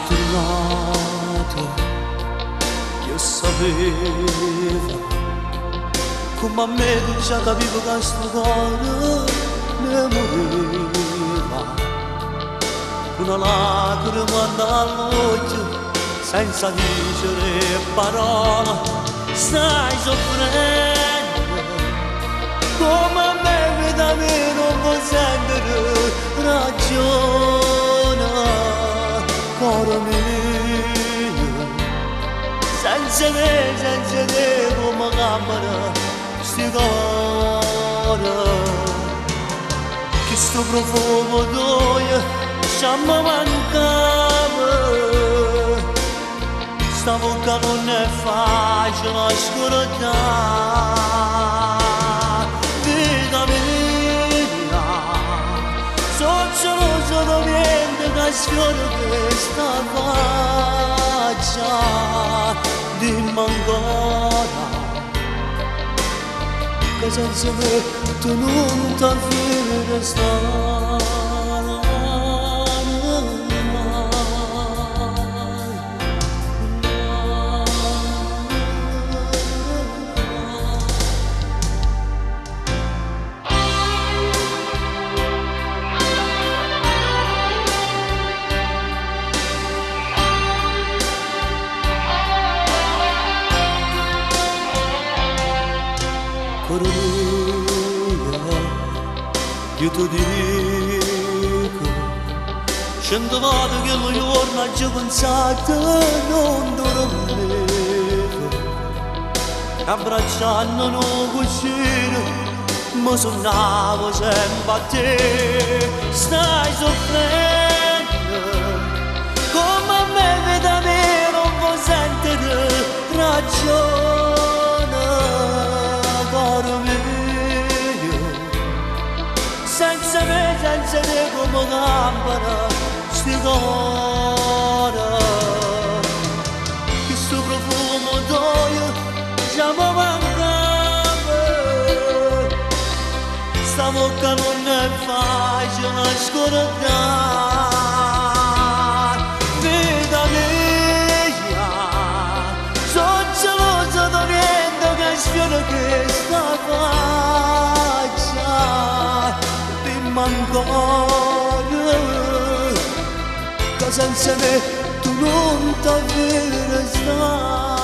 tornato, io sapevo, come a me tu già capivo che sto cuore ne moriva, una lacrima dall'occhio, senza dicere parola, stai soffrendo, come a me da me non può sentire ragione, cuore mio, senza me, senza te come camera sti cuore, che sto profumo tuo già mi mancava, sta bocca non è facile scordare, vita mia, sono solo niente che sfiora questa faccia, dimmi ancora, che senza me tu non ti restare. Cuore mio, io ti dico, 100 volte che lo giorno ci ho pensato non dormivo, abbracciando un cuscino, mi sognavo sempre a te, stai soffrendo, come a me veda me non può sentire ragione. Senza me, senza te come campano sti cuore, che sto profumo tuo già mi mancava, sta bocca non è facile scordare, vita mia, sono geloso di niente che sfiora questa faccia, ancora, che senza me tu non ti restare.